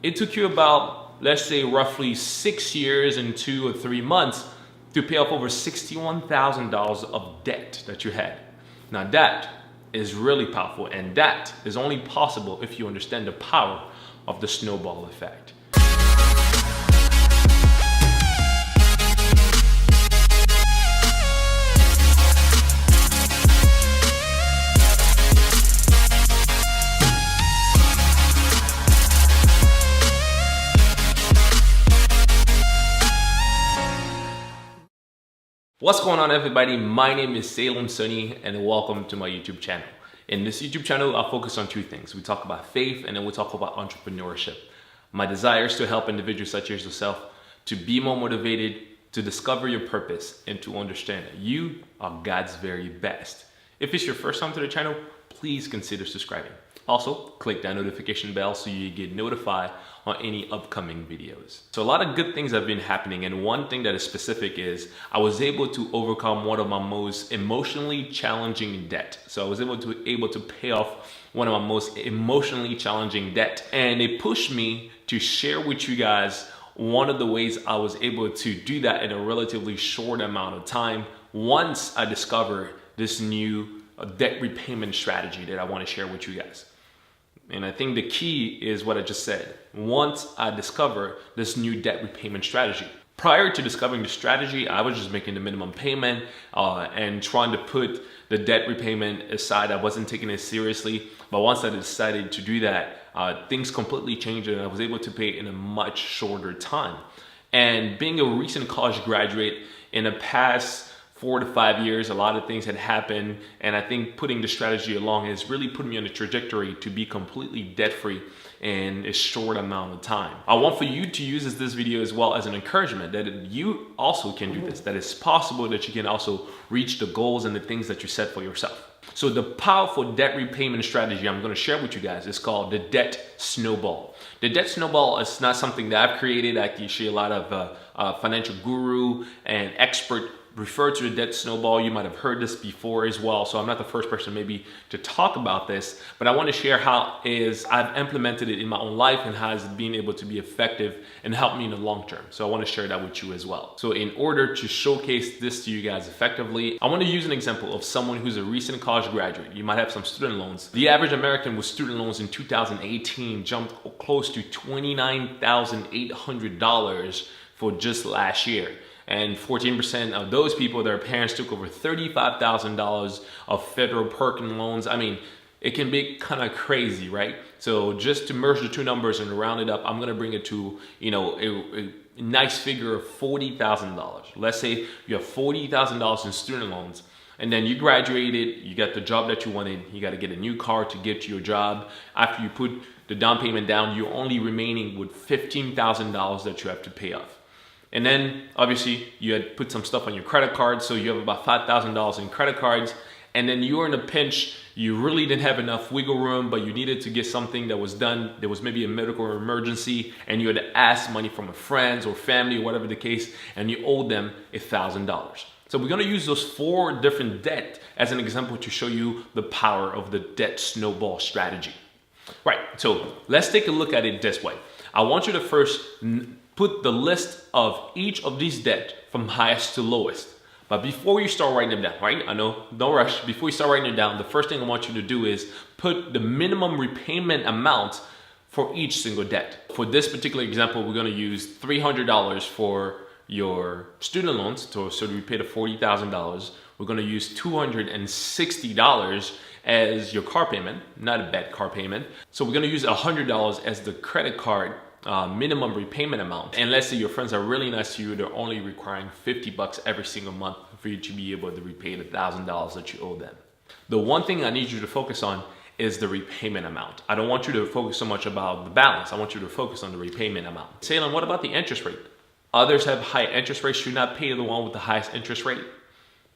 it took you about, let's say, roughly 6 years and 2 or 3 months to pay off over $61,000 of debt that you had. Now that is really powerful, and that is only possible if you understand the power of the snowball effect. What's going on, everybody? My name is Salem, Soni, and welcome to my YouTube channel. In this YouTube channel, I focus on two things. We talk about faith, and then we talk about entrepreneurship. My desire is to help individuals such as yourself to be more motivated, to discover your purpose, and to understand that you are God's very best. If it's your first time to the channel, please consider subscribing. Also, click that notification bell so you get notified on any upcoming videos. So a lot of good things have been happening, and one thing that is specific is I was able to overcome one of my most emotionally challenging debt. So I was able to pay off one of my most emotionally challenging debt, and it pushed me to share with you guys one of the ways I was able to do that in a relatively short amount of time once I discovered this new debt repayment strategy that I want to share with you guys. And I think the key is what I just said. Once I discover this new debt repayment strategy. Prior to discovering the strategy, I was just making the minimum payment and trying to put the debt repayment aside. I wasn't taking it seriously. But once I decided to do that, things completely changed, and I was able to pay in a much shorter time. And being a recent college graduate, in the past 4 to 5 years, a lot of things had happened, and I think putting the strategy along has really put me on a trajectory to be completely debt-free in a short amount of time. I want for you to use this video as well as an encouragement that you also can do this, that it's possible that you can also reach the goals and the things that you set for yourself. So the powerful debt repayment strategy I'm going to share with you guys is called the debt snowball. The debt snowball is not something that I've created. Actually, a lot of financial guru and expert refer to the debt snowball. You might have heard this before as well, so I'm not the first person maybe to talk about this, but I want to share how I've implemented it in my own life and how it's been able to be effective and help me in the long term. So I want to share that with you as well. So in order to showcase this to you guys effectively, I want to use an example of someone who's a recent college graduate. You might have some student loans. The average American with student loans in 2018 jumped close to $29,800 for just last year. And 14% of those people, their parents took over $35,000 of federal Perkin loans. I mean, it can be kind of crazy, right? So just to merge the two numbers and round it up, I'm gonna bring it to, a nice figure of $40,000. Let's say you have $40,000 in student loans, and then you graduated, you got the job that you wanted, you got to get a new car to get to your job. After you put the down payment down, you're only remaining with $15,000 that you have to pay off. And then obviously you had put some stuff on your credit card, so you have about $5,000 in credit cards, and then you were in a pinch. You really didn't have enough wiggle room, but you needed to get something that was done. There was maybe a medical emergency, and you had to ask money from a friend or family or whatever the case, and you owed them $1,000. So we're gonna use those 4 different debt as an example to show you the power of the debt snowball strategy. Right, so let's take a look at it this way. I want you to first put the list of each of these debt from highest to lowest. But before you start writing them down, right? I know, don't rush. Before you start writing them down, the first thing I want you to do is put the minimum repayment amount for each single debt. For this particular example, we're gonna use $300 for your student loans, so to repay the $40,000. We're gonna use $260 as your car payment, not a bad car payment. So we're gonna use $100 as the credit card minimum repayment amount. And let's say your friends are really nice to you, they're only requiring $50 every single month for you to be able to repay the $1,000 that you owe them. The one thing I need you to focus on is the repayment amount. I don't want you to focus so much about the balance. I want you to focus on the repayment amount. Salem, what about the interest rate? Others have high interest rates. Should not pay the one with the highest interest rate?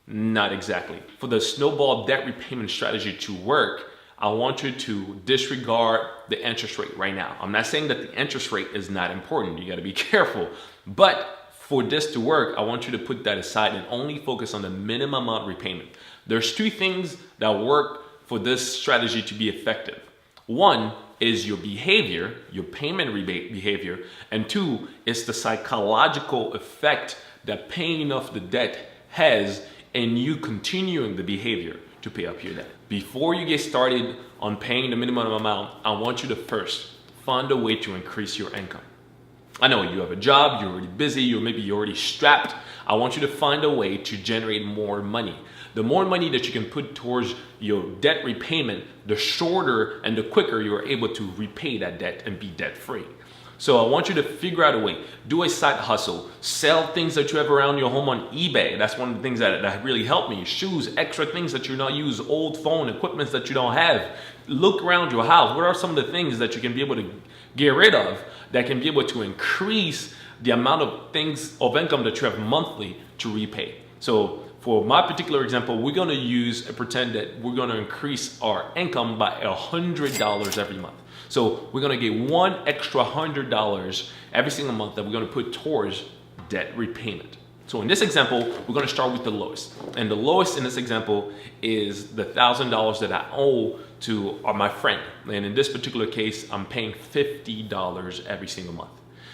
Not exactly. For the snowball debt repayment strategy to work, I want you to disregard the interest rate right now. I'm not saying that the interest rate is not important. You got to be careful. But for this to work, I want you to put that aside and only focus on the minimum amount repayment. There's 2 things that work for this strategy to be effective. One is your behavior, your payment rebate behavior, and two, it's the psychological effect that paying off the debt has in you continuing the behavior to pay up your debt. Before you get started on paying the minimum amount, I want you to first find a way to increase your income. I know you have a job, you're already busy, or maybe you're already strapped. I want you to find a way to generate more money. The more money that you can put towards your debt repayment, the shorter and the quicker you're able to repay that debt and be debt free. So I want you to figure out a way, do a side hustle, sell things that you have around your home on eBay. That's one of the things that really helped me. Shoes, extra things that you not use, old phone equipment that you don't have. Look around your house. What are some of the things that you can be able to get rid of that can be able to increase the amount of things of income that you have monthly to repay? So for my particular example, we're going to pretend that we're going to increase our income by $100 every month. So we're going to get one extra $100 every single month that we're going to put towards debt repayment. So in this example, we're going to start with the lowest. And the lowest in this example is the $1,000 that I owe to my friend. And in this particular case, I'm paying $50 every single month.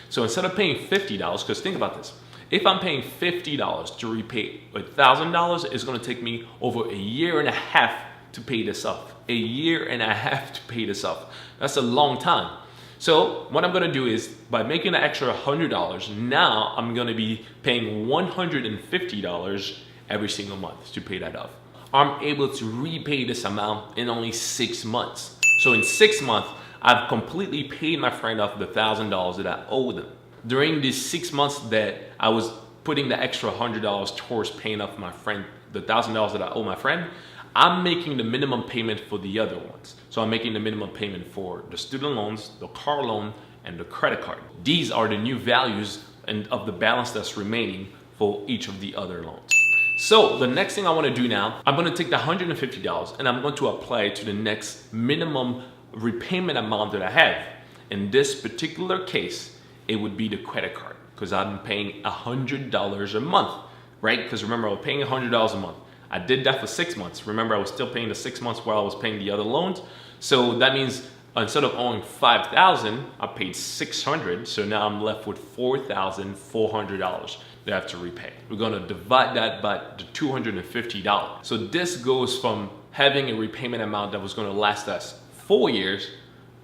So instead of paying $50, because think about this, if I'm paying $50 to repay $1,000, it's going to take me over a year and a half to pay this off. A year and a half to pay this off. That's a long time. So what I'm going to do is, by making an extra $100, now I'm going to be paying $150 every single month to pay that off. I'm able to repay this amount in only 6 months. So in 6 months, I've completely paid my friend off the $1,000 that I owe them. During these 6 months that I was putting the extra $100 towards paying off my friend, the $1,000 that I owe my friend, I'm making the minimum payment for the other ones. So I'm making the minimum payment for the student loans, the car loan, and the credit card. These are the new values of the balance that's remaining for each of the other loans. So the next thing I want to do now, I'm going to take the $150 and I'm going to apply it to the next minimum repayment amount that I have. In this particular case, it would be the credit card, because I'm paying $100 a month, right? Because remember, I was paying $100 a month. I did that for 6 months. Remember, I was still paying the 6 months while I was paying the other loans. So that means instead of owing $5,000, I paid $600. So now I'm left with $4,400 that I have to repay. We're going to divide that by the $250. So this goes from having a repayment amount that was going to last us 4 years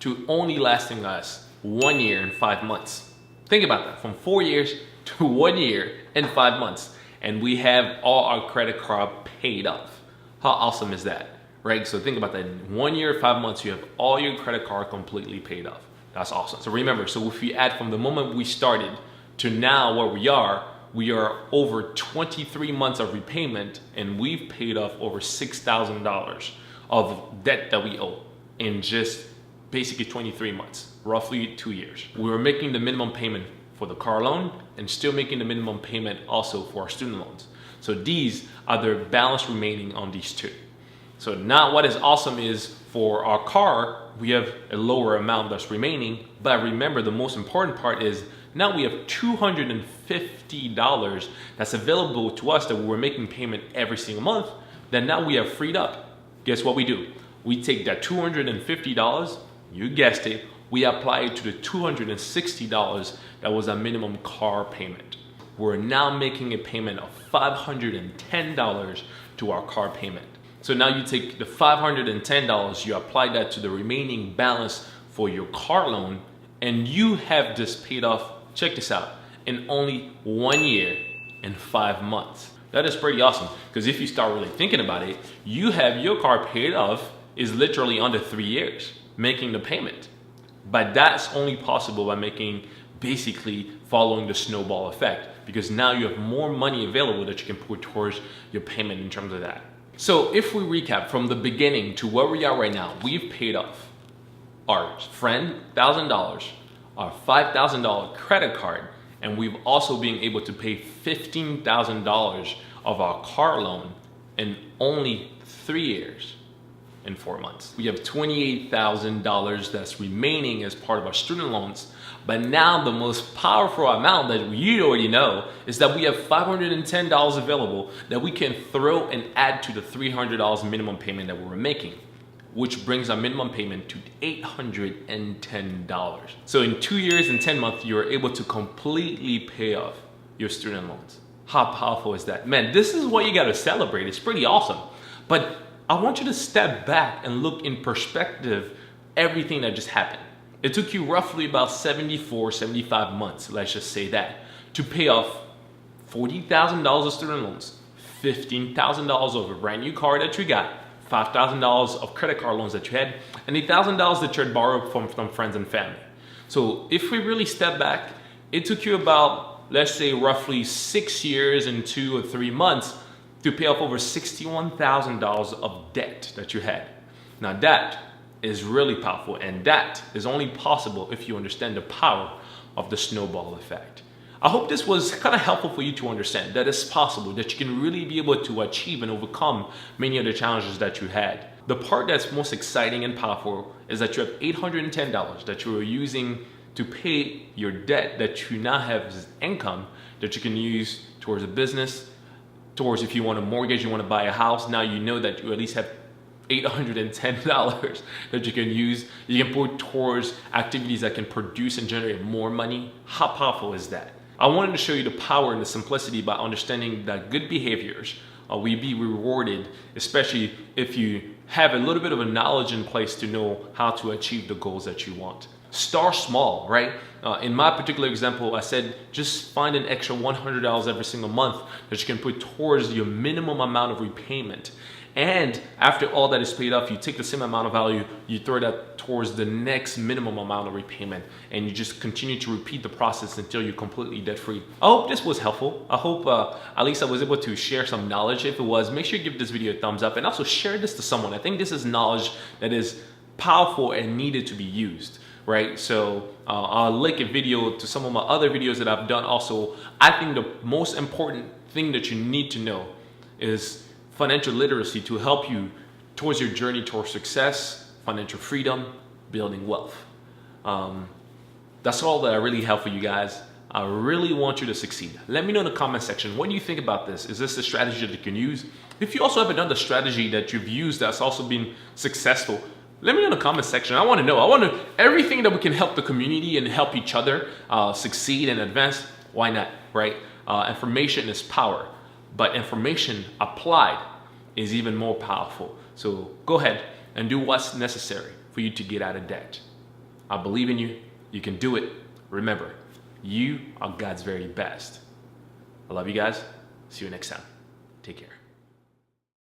to only lasting us 1 year and 5 months. Think about that, from 4 years to 1 year and 5 months. And we have all our credit card paid off. How awesome is that, right? So think about that. In 1 year, 5 months, you have all your credit card completely paid off. That's awesome. So remember, so if we add from the moment we started to now where we are over 23 months of repayment, and we've paid off over $6,000 of debt that we owe in just basically 23 months, roughly 2 years. We were making the minimum payment for the car loan and still making the minimum payment also for our student loans. So these are the balance remaining on these two. So now what is awesome is for our car, we have a lower amount that's remaining, but remember the most important part is now we have $250 that's available to us that we were making payment every single month that now we have freed up. Guess what we do? We take that $250, you guessed it, we apply it to the $260 that was our minimum car payment. We're now making a payment of $510 to our car payment. So now you take the $510, you apply that to the remaining balance for your car loan, and you have this paid off, check this out, in only 1 year and 5 months. That is pretty awesome, because if you start really thinking about it, you have your car paid off is literally under 3 years making the payment. But that's only possible by basically following the snowball effect, because now you have more money available that you can put towards your payment in terms of that. So if we recap from the beginning to where we are right now, we've paid off our friend $1,000, our $5,000 credit card, and we've also been able to pay $15,000 of our car loan in only 3 years and 4 months. We have $28,000 that's remaining as part of our student loans. But now the most powerful amount that you already know is that we have $510 available that we can throw and add to the $300 minimum payment that we were making. which brings our minimum payment to $810. So in 2 years and 10 months, you are able to completely pay off your student loans. How powerful is that? Man, this is what you gotta celebrate. It's pretty awesome. But I want you to step back and look in perspective everything that just happened. It took you roughly about 74, 75 months, let's just say that, to pay off $40,000 of student loans, $15,000 of a brand new car that you got, $5,000 of credit card loans that you had, and $8,000 that you had borrowed from friends and family. So if we really step back, it took you about, let's say, roughly 6 years and 2 or 3 months to pay off over $61,000 of debt that you had. Now that is really powerful, and that is only possible if you understand the power of the snowball effect. I hope this was kind of helpful for you to understand that it's possible, that you can really be able to achieve and overcome many of the challenges that you had. The part that's most exciting and powerful is that you have $810 that you are using to pay your debt that you now have as income that you can use towards a business, towards if you want a mortgage, you want to buy a house. Now you know that you at least have $810 that you can use. You can put towards activities that can produce and generate more money. How powerful is that? I wanted to show you the power and the simplicity by understanding that good behaviors will be rewarded, especially if you have a little bit of a knowledge in place to know how to achieve the goals that you want. Start small, right? In my particular example, I said just find an extra $100 every single month that you can put towards your minimum amount of repayment. And after all that is paid off, you take the same amount of value, you throw that towards the next minimum amount of repayment, and you just continue to repeat the process until you're completely debt free. I hope this was helpful. I hope at least I was able to share some knowledge. If it was, make sure you give this video a thumbs up and also share this to someone. I think this is knowledge that is powerful and needed to be used, right? So I'll link a video to some of my other videos that I've done also. I think the most important thing that you need to know is financial literacy to help you towards your journey towards success, financial freedom, building wealth. That's all that I really have for you guys. I really want you to succeed. Let me know in the comment section, what do you think about this? Is this a strategy that you can use? If you also have another strategy that you've used that's also been successful, let me know in the comment section. I want to know. I want to everything that we can help the community and help each other succeed and advance. Why not, right? Information is power. But information applied is even more powerful. So go ahead and do what's necessary for you to get out of debt. I believe in you. You can do it. Remember, you are God's very best. I love you guys. See you next time. Take care.